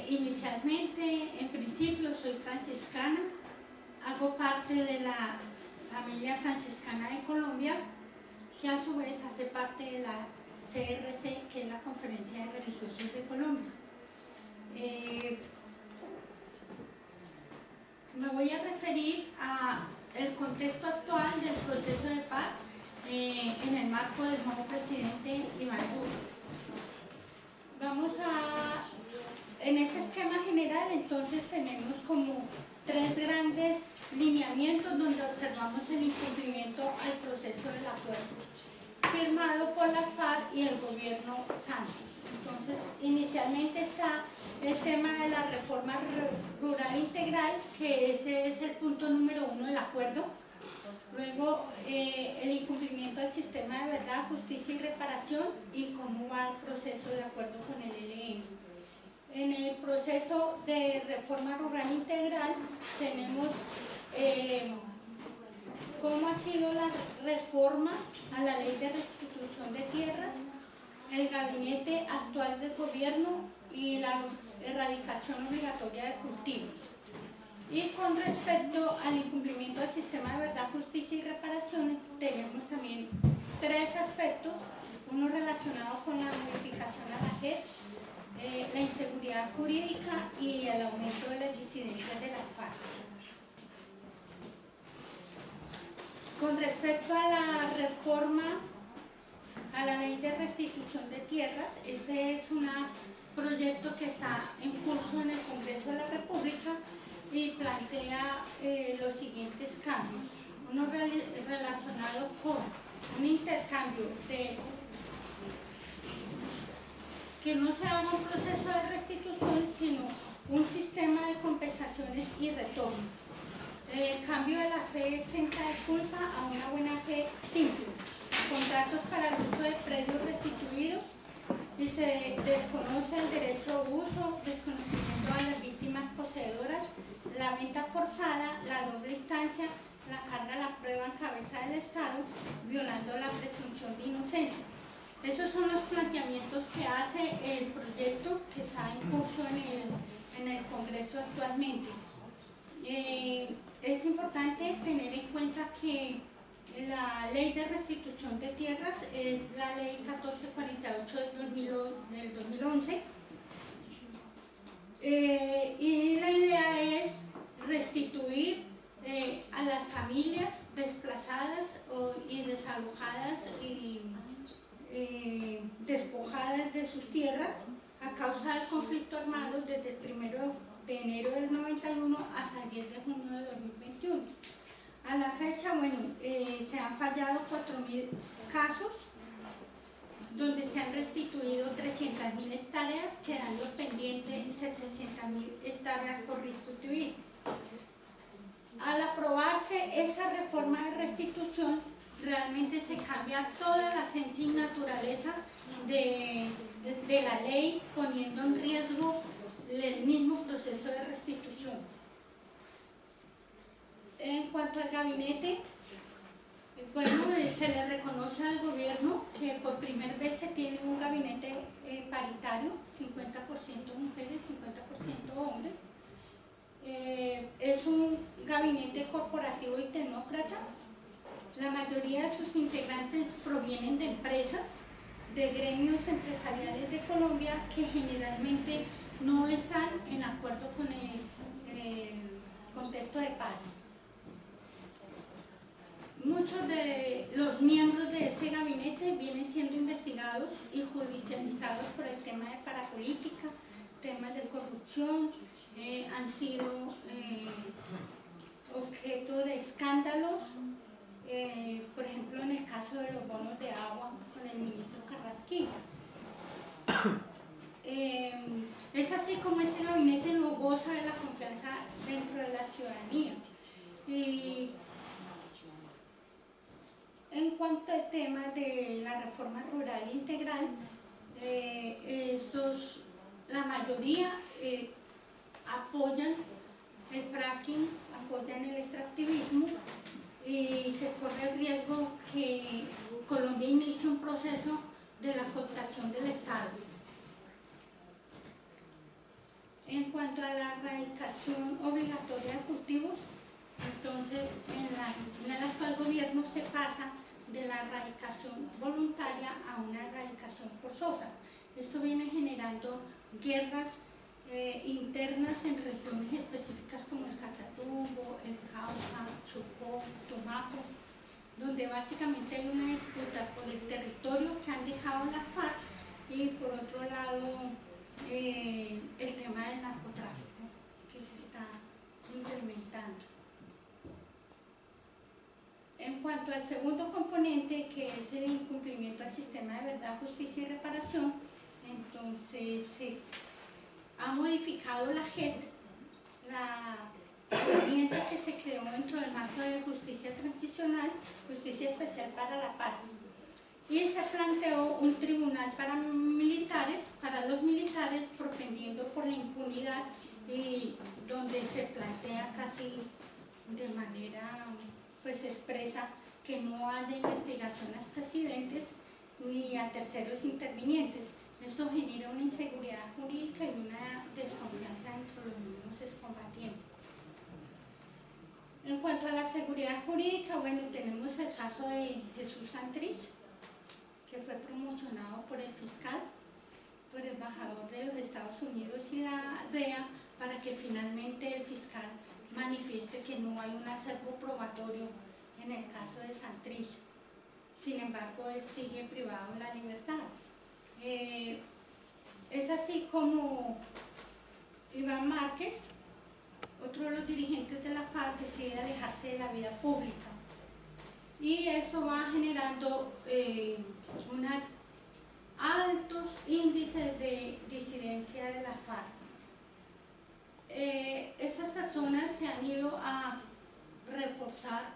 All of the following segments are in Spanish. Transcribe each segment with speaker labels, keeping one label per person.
Speaker 1: Inicialmente, en principio, soy franciscana, hago parte de la familia franciscana de Colombia, que a su vez hace parte de la CRC, que es la Conferencia de Religiosos de Colombia. Me voy a referir al contexto actual del proceso de paz en el marco del nuevo presidente Iván Duque. En este esquema general, entonces, tenemos como tres grandes lineamientos donde observamos el incumplimiento al proceso del acuerdo firmado por la FARC y el gobierno Santos. Entonces, inicialmente está el tema de la reforma rural integral, que ese es el punto número 1 del acuerdo. Luego, el incumplimiento del sistema de verdad, justicia y reparación, y cómo va el proceso de acuerdo con el ELN. En el proceso de reforma rural integral tenemos cómo ha sido la reforma a la ley de restitución de tierras, el gabinete actual del gobierno y la erradicación obligatoria de cultivos. Y con respecto al incumplimiento del sistema de verdad, justicia y reparaciones, tenemos también tres aspectos: uno relacionado con la modificación a la JEP, la inseguridad jurídica y el aumento de las disidencias de las FARC. Con respecto a la reforma a la ley de restitución de tierras, este es un proyecto que está en curso en el Congreso de la República y plantea los siguientes cambios. Uno relacionado con un intercambio que no se haga un proceso de restitución, sino un sistema de compensaciones y retorno. El cambio de la fe exenta de culpa a una buena fe simple. Contratos para el uso de predios restituidos, y se desconoce el derecho a uso, desconocimiento a las víctimas poseedoras, la venta forzada, la doble instancia, la carga de la prueba en cabeza del Estado, violando la presunción de inocencia. Esos son los planteamientos que hace el proyecto que está en curso en el Congreso actualmente. Es importante tener en cuenta que la ley de restitución de tierras es la ley 1448 del 2011, y la idea es restituir a las familias desplazadas y desalojadas y despojadas de sus tierras a causa del conflicto armado desde el 1 de enero del 91 hasta el 10 de junio de 2021. A la fecha, se han fallado 4.000 casos, donde se han restituido 300.000 hectáreas, quedando pendientes 700.000 hectáreas por restituir. Al aprobarse esta reforma de restitución, realmente se cambia toda la esencia y naturaleza de la ley, poniendo en riesgo el mismo proceso de restitución. En cuanto al gabinete, se le reconoce al gobierno que por primera vez se tiene un gabinete paritario, 50% mujeres, 50% hombres. Es un gabinete corporativo y tecnócrata. La mayoría de sus integrantes provienen de empresas, de gremios empresariales de Colombia, que generalmente no están en acuerdo con el contexto de paz. Muchos de los miembros de este gabinete vienen siendo investigados y judicializados por el tema de parapolítica, temas de corrupción, han sido objeto de escándalos, por ejemplo en el caso de los bonos de agua con el ministro Carrasquilla. Es así como este gabinete no goza de la confianza dentro de la ciudadanía. Y en cuanto al tema de la reforma rural integral, la mayoría apoyan el fracking, apoyan el extractivismo, y se corre el riesgo que Colombia inicie un proceso de la cooptación del Estado. cuanto a la erradicación obligatoria de cultivos, entonces en el actual gobierno se pasa de la erradicación voluntaria a una erradicación forzosa. Esto viene generando guerras internas en regiones específicas como el Catatumbo, el Cauca, Chocó, Tumaco, donde básicamente hay una disputa por el territorio que han dejado las FARC y por otro lado el tema del narcotráfico que se está implementando. En cuanto al segundo componente, que es el incumplimiento al sistema de verdad, justicia y reparación, entonces se ha modificado la JET, la herramienta que se creó dentro del marco de justicia transicional, justicia especial para la paz, y se planteó un tribunal para los militares, propendiendo por la impunidad, y donde se plantea casi de manera pues expresa que no haya investigación a presidentes ni a terceros intervinientes. Esto genera una inseguridad jurídica y una desconfianza entre los mismos excombatientes. En cuanto a la seguridad jurídica, bueno, tenemos el caso de Jesús Santrich, que fue promocionado por el fiscal, por el embajador de los Estados Unidos y la DEA, para que finalmente el fiscal manifieste que no hay un acervo probatorio en el caso de Santrich. Sin embargo, él sigue privado de la libertad. Es así como Iván Márquez, otro de los dirigentes de la FARC, decide alejarse de la vida pública. Y eso va generando altos índices de disidencia de la FARC. Esas personas se han ido a reforzar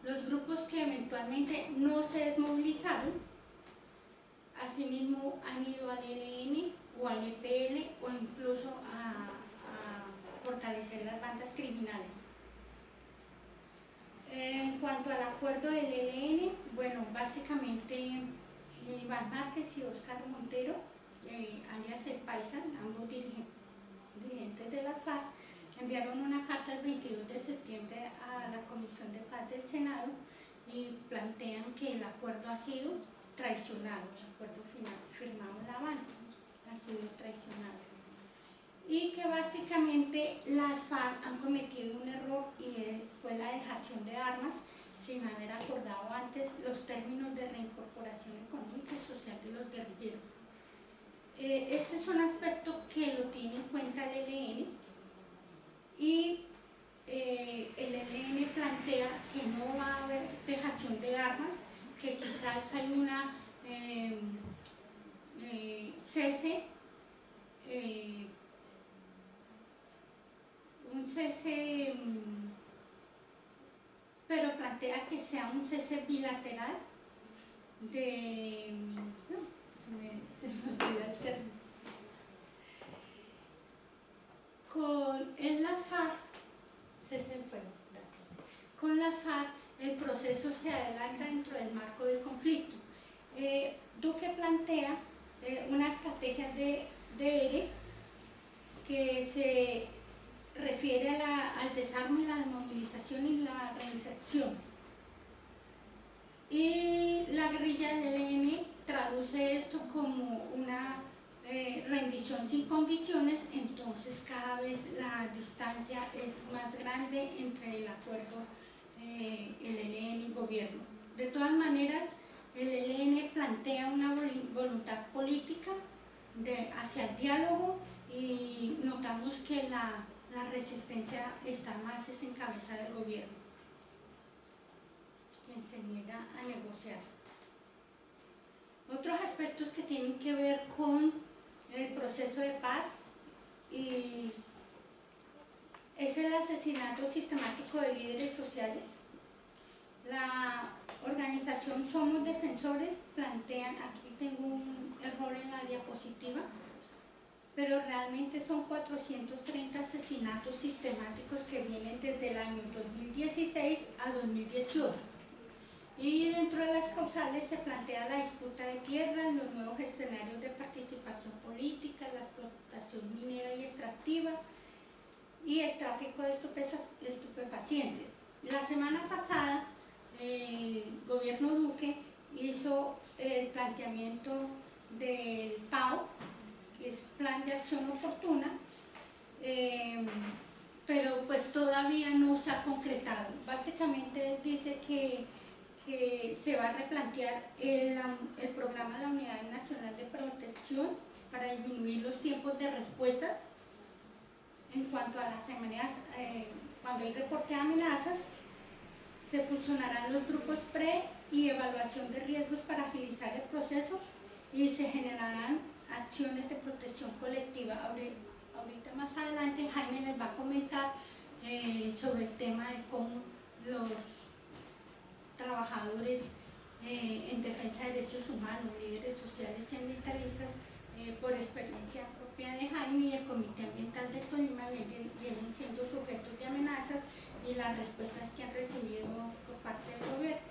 Speaker 1: los grupos que eventualmente no se desmovilizaron. Asimismo han ido al ELN o al EPL o incluso a fortalecer las bandas criminales. En cuanto al acuerdo del ELN, bueno, básicamente Iván Márquez y Óscar Montero, alias El Paisa, ambos dirigentes de la FARC, enviaron una carta el 22 de septiembre a la Comisión de Paz del Senado y plantean que el acuerdo ha sido traicionado, el acuerdo firmado en La Habana ha sido traicionado, y que básicamente las FARC han cometido un error y fue la dejación de armas sin haber acordado antes los términos de reincorporación económica y social de los guerrilleros. Este es un aspecto que lo tiene en cuenta el ELN, y el ELN plantea que no va a haber dejación de armas, que quizás hay una un cese, pero plantea que sea un cese bilateral de... se me olvidó el término. En las FARC, cese en fuego, gracias. Con las FARC el proceso se adelanta dentro del marco del conflicto. Duque plantea una estrategia de ERE que se refiere al desarme, la desmovilización y la reinserción. Y la guerrilla del ELN traduce esto como una rendición sin condiciones, entonces cada vez la distancia es más grande entre el acuerdo, el ELN y el gobierno. De todas maneras, el ELN plantea una voluntad política hacia el diálogo, y notamos que la resistencia está más en cabeza del gobierno, quien se niega a negociar. Otros aspectos que tienen que ver con el proceso de paz es el asesinato sistemático de líderes sociales. La organización Somos Defensores plantean, aquí tengo un error en la diapositiva, pero realmente son 430 asesinatos sistemáticos que vienen desde el año 2016 a 2018. Y dentro de las causales se plantea la disputa de tierras, los nuevos escenarios de participación política, la explotación minera y extractiva colectiva y el tráfico de estupefacientes. La semana pasada el gobierno Duque hizo el planteamiento del PAO, que es Plan de Acción Oportuna, pero pues todavía no se ha concretado. Básicamente dice que se va a replantear el programa de la Unidad Nacional de Protección para disminuir los tiempos de respuesta en cuanto a las amenazas. Cuando hay reporte de amenazas, se fusionarán los grupos pre y evaluación de riesgos para agilizar el proceso y se generarán acciones de protección colectiva. Ahorita más adelante Jaime les va a comentar sobre el tema de cómo los trabajadores en defensa de derechos humanos, líderes sociales y ambientalistas, por experiencia propia de Jaime y el Comité Ambiental del Tolima, vienen siendo sujetos de amenazas y las respuestas que han recibido por parte del gobierno.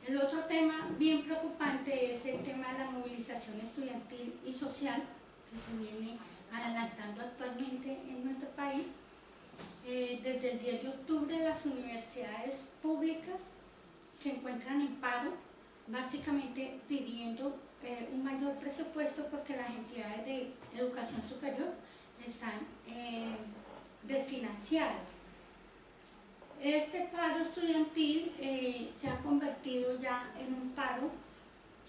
Speaker 1: El otro tema bien preocupante es el tema de la movilización estudiantil y social que se viene adelantando actualmente en nuestro país. Desde el 10 de octubre las universidades públicas se encuentran en paro, básicamente pidiendo un mayor presupuesto porque las entidades de educación superior están desfinanciadas. Este paro estudiantil se ha convertido ya en un paro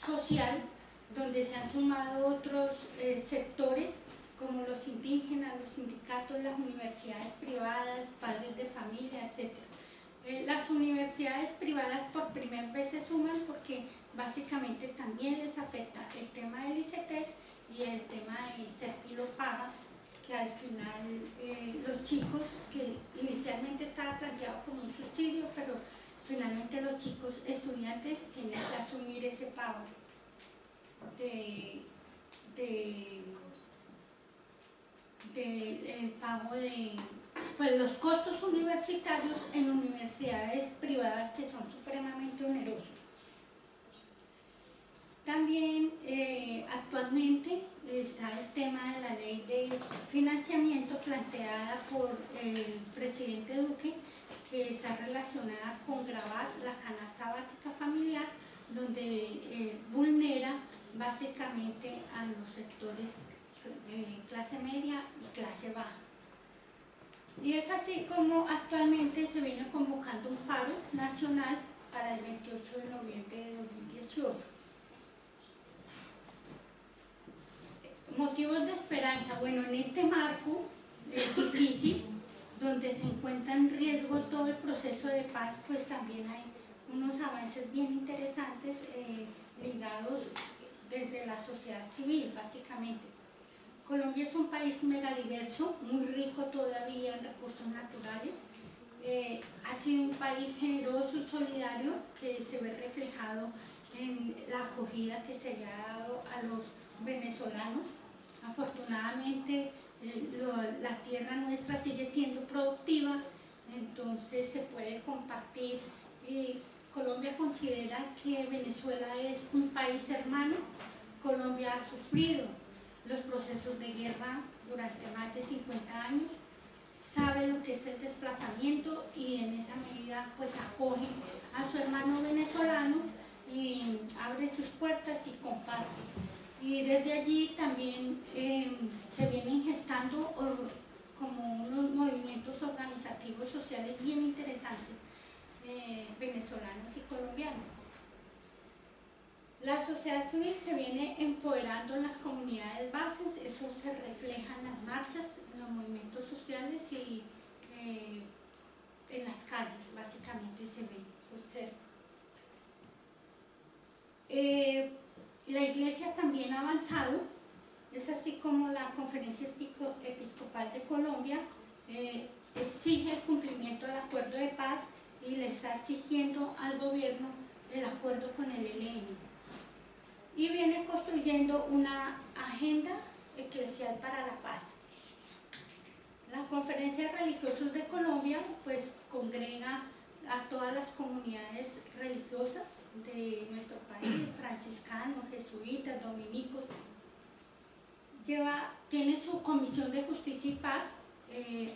Speaker 1: social donde se han sumado otros sectores como los indígenas, los sindicatos, las universidades privadas, padres de familia, etc. Las universidades privadas por primera vez se suman porque básicamente también les afecta el tema del ICETEX y el tema de Serpilo Paga, que al final los chicos, que inicialmente estaba planteado como un subsidio, pero finalmente los chicos estudiantes tienen que asumir ese pago el pago de pues, los costos universitarios en universidades privadas que son supremamente onerosos. También actualmente está el tema de la ley de financiamiento planteada por el presidente Duque, que está relacionada con gravar la canasta básica familiar, donde vulnera básicamente a los sectores clase media y clase baja. Y es así como actualmente se viene convocando un paro nacional para el 28 de noviembre de 2018. Motivos de esperanza. Bueno, en este marco difícil, donde se encuentra en riesgo todo el proceso de paz, pues también hay unos avances bien interesantes ligados desde la sociedad civil, básicamente. Colombia es un país megadiverso, muy rico todavía en recursos naturales. Ha sido un país generoso y solidario que se ve reflejado en la acogida que se le ha dado a los venezolanos. Afortunadamente la tierra nuestra sigue siendo productiva, entonces se puede compartir. Colombia considera que Venezuela es un país hermano. Colombia ha sufrido los procesos de guerra durante más de 50 años, sabe lo que es el desplazamiento y en esa medida pues acoge a su hermano venezolano y abre sus puertas y comparte. Y desde allí también se vienen gestando como unos movimientos organizativos sociales bien interesantes, venezolanos y colombianos. La sociedad civil se viene empoderando en las comunidades bases, eso se refleja en las marchas, en los movimientos sociales y en las calles, básicamente se ve, se observa. La Iglesia también ha avanzado, es así como la Conferencia Episcopal de Colombia exige el cumplimiento del acuerdo de paz y le está exigiendo al gobierno el acuerdo con el ELN. Y viene construyendo una agenda eclesial para la paz. La Conferencia de Religiosos de Colombia pues congrega a todas las comunidades religiosas de nuestro país, franciscanos, jesuitas, dominicos, tiene su Comisión de Justicia y Paz.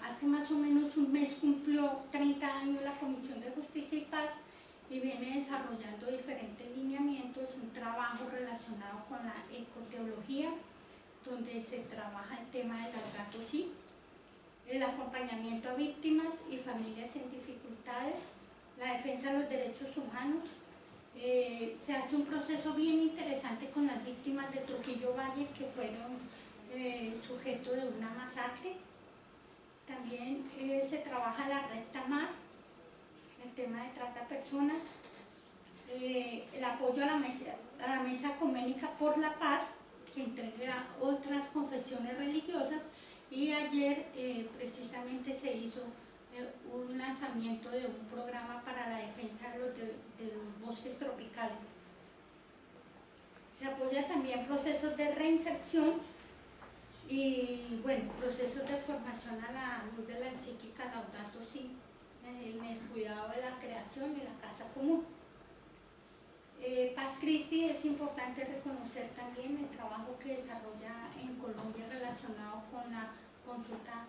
Speaker 1: Hace más o menos un mes cumplió 30 años la Comisión de Justicia y Paz y viene desarrollando diferentes lineamientos, un trabajo relacionado con la ecoteología, donde se trabaja el tema del gato sí, el acompañamiento a víctimas y familias en dificultades, la defensa de los derechos humanos. Se hace un proceso bien interesante con las víctimas de Trujillo Valle que fueron sujeto de una masacre. También se trabaja la red Tamar, el tema de trata de personas, el apoyo a la mesa ecuménica por la paz, que integra otras confesiones religiosas, y ayer precisamente se hizo un lanzamiento de un programa para la defensa de los bosques tropicales. Se apoya también procesos de reinserción y, bueno, procesos de formación a la luz de la encíclica Laudato Si, en el cuidado de la creación y la casa común. Paz Christi, es importante reconocer también el trabajo que desarrolla en Colombia relacionado con la consulta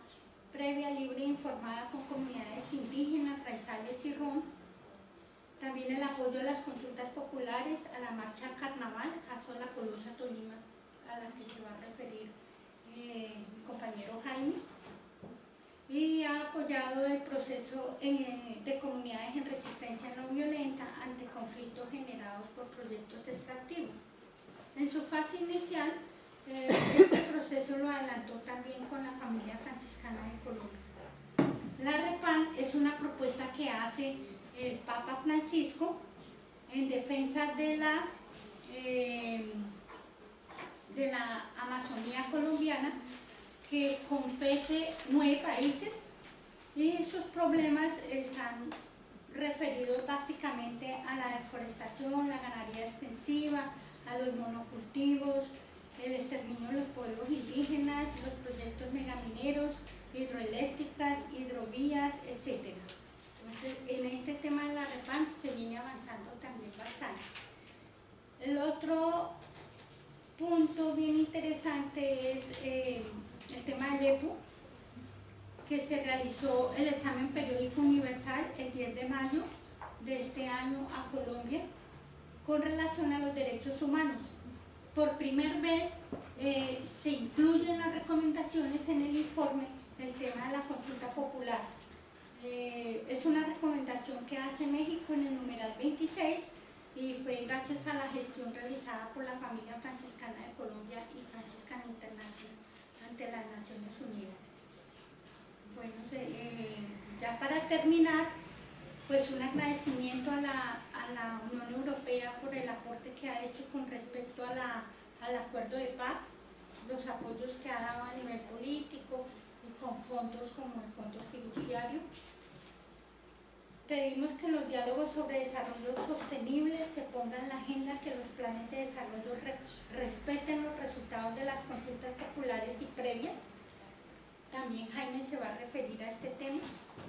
Speaker 1: previa, libre e informada con comunidades indígenas, raizales y rom. También el apoyo a las consultas populares, a la marcha carnaval, caso de la Colosa Tolima, a la que se va a referir mi compañero Jaime, y ha apoyado el proceso de comunidades en resistencia no violenta ante conflictos generados por proyectos extractivos. En su fase inicial, este proceso lo adelantó también con la familia franciscana de Colombia. La REPAN es una propuesta que hace el Papa Francisco en defensa de la Amazonía colombiana, que compete 9 países, y sus problemas están referidos básicamente a la deforestación, la ganadería extensiva, a los monocultivos, el exterminio de los pueblos indígenas, los proyectos megamineros, hidroeléctricas, hidrovías, etc. Entonces, en este tema de la REPAN se viene avanzando también bastante. El otro punto bien interesante es el tema del EPU, que se realizó el examen periódico universal el 10 de mayo de este año a Colombia con relación a los derechos humanos. Por primera vez se incluyen las recomendaciones en el informe el tema de la consulta popular. Es una recomendación que hace México en el numeral 26 y fue gracias a la gestión realizada por la familia franciscana de Colombia y Franciscan International ante las Naciones Unidas. Bueno, ya para terminar, pues un agradecimiento a la Unión Europea por el aporte que ha hecho con respecto al acuerdo de paz, los apoyos que ha dado a nivel político y con fondos como el Fondo Fiduciario. Pedimos que los diálogos sobre desarrollo sostenible se pongan en la agenda, que los planes de desarrollo respeten los resultados de las consultas populares y previas. También Jaime se va a referir a este tema,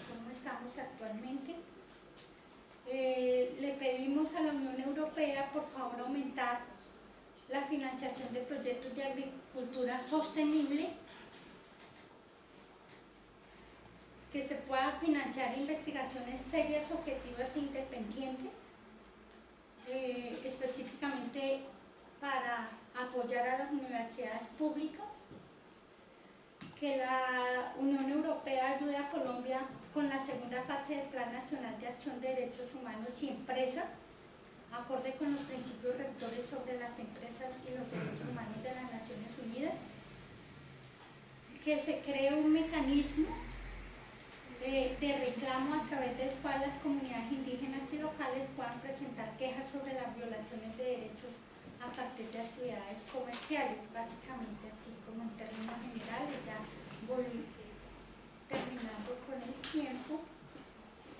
Speaker 1: cómo estamos actualmente. Le pedimos a la Unión Europea, por favor, aumentar la financiación de proyectos de agricultura sostenible, que se pueda financiar investigaciones serias, objetivas e independientes, específicamente para apoyar a las universidades públicas, que la Unión Europea ayude a Colombia con la segunda fase del Plan Nacional de Acción de Derechos Humanos y Empresas, acorde con los principios rectores sobre las empresas y los derechos humanos de las Naciones Unidas, que se cree un mecanismo de reclamo a través del cual las comunidades indígenas y locales puedan presentar quejas sobre las violaciones de derechos a partir de actividades comerciales, básicamente así como en términos generales. Ya voy terminando con el tiempo.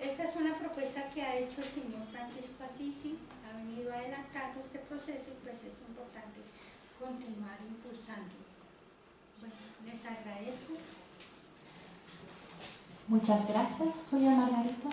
Speaker 1: Esta es una propuesta que ha hecho el señor Francisco Assisi, ha venido adelantando este proceso y pues es importante continuar impulsando. Bueno, les agradezco.
Speaker 2: Muchas gracias, Julia Margarita.